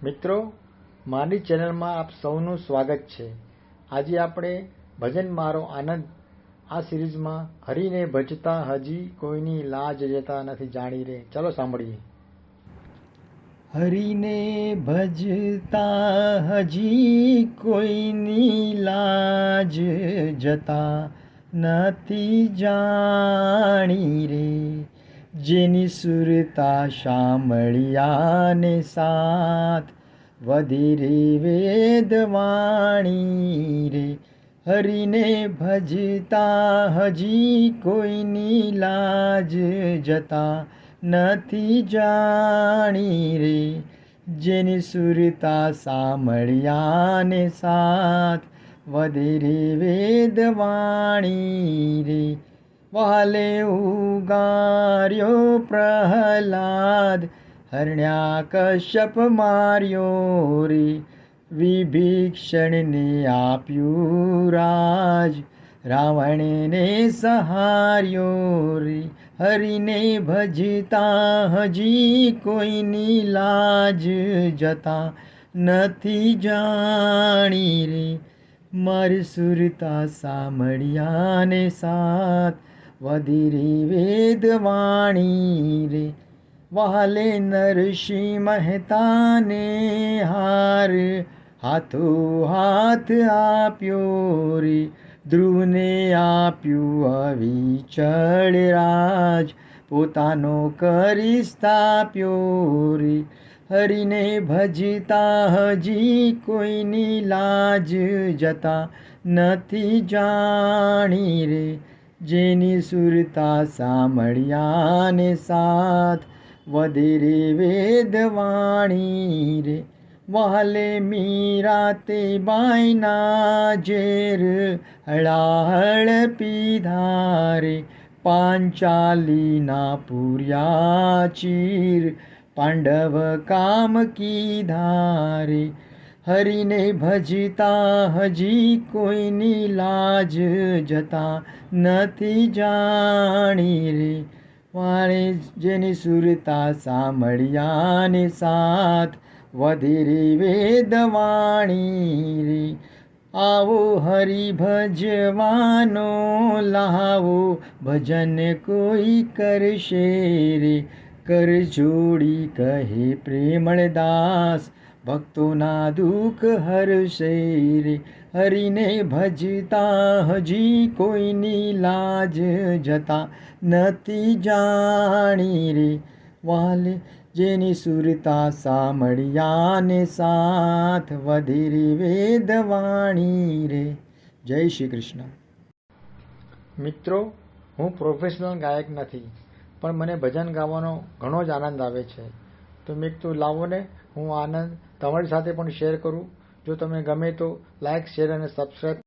મિત્રો, મારી ચેનલમાં આપ સૌનું સ્વાગત છે। આજે આપણે ભજન મારો આનંદ આ સિરીઝમાં હરિને ભજતા હજી કોઈની લાજ જતા નથી જાણી રે। ચાલો સાંભળીએ। હરિને ભજતા હજી કોઈની લાજ જતા નથી જાણી રે। જેની સુરતા શામળિયાને સાથ વધીરે વેદવાણી રે। હરિને ભજતા હજી કોઈની લાજ જતા નથી જાણી રે। જેની સુરતા સામળિયાને સાથ વધીરે વેદવાણી રે। વાલે ઉગાર્યો પ્રહલાદ હરણ્યા કશ્યપ માર્યો રે। વિભીષણને આપ્યું રાજ રાવણને સહાર્યો રે। હરિને ભજતા હજી કોઈની લાજ જતા નથી જાણી રે। મારી સુરતા સામળિયાને સાથ વધીરે વેદવાણી રે। વાલે નરસિંહ મહેતાને હાર હાથો હાથ આપ્યો રે। ધ્રુવને આપ્યું અવિચળ રાજ પોતાનો કરી સ્થાપ્યો રે। હરિને ભજતા હજી કોઈની લાજ જતા નથી જાણી રે। જેની સુરતા સામળિયાને સાથ વધીરે વેદવાણી રે। વાલે મીરા તે બાઈના ઝેર હળાહળ પીધા રે। પાંચાલીના પૂર્યા ચીર પાંડવ કામ કીધા રે। હરિને ભજતા હજી કોઈની લાજ જતા નથી જાણી રે। વાળે જેની સુરતા સામળિયાને સાથ વધીરે વેદવાણી રે। આવો હરિ ભજવાનો લાવો ભજન કોઈ કરશે રે। કર જોડી કહે પ્રેમળદાસ ભક્તોના દુઃખ હરશે રે। હરિને ભજતા હજી કોઈની લાજ જતા નથી જાણી રે। વાલે જેની સુરતા સામળિયાને સાથ વધીરે વેદવાણી રે। જય શ્રી કૃષ્ણ। મિત્રો, હું પ્રોફેશનલ ગાયક નથી, પણ મને ભજન ગાવાનો ઘણો જ આનંદ આવે છે। તો મેં કીધું લાવો ને હું આનંદ તમારી સાથે પણ શેર કરું। જો તમને ગમે તો લાઇક, શેર અને સબસ્ક્રાઈબ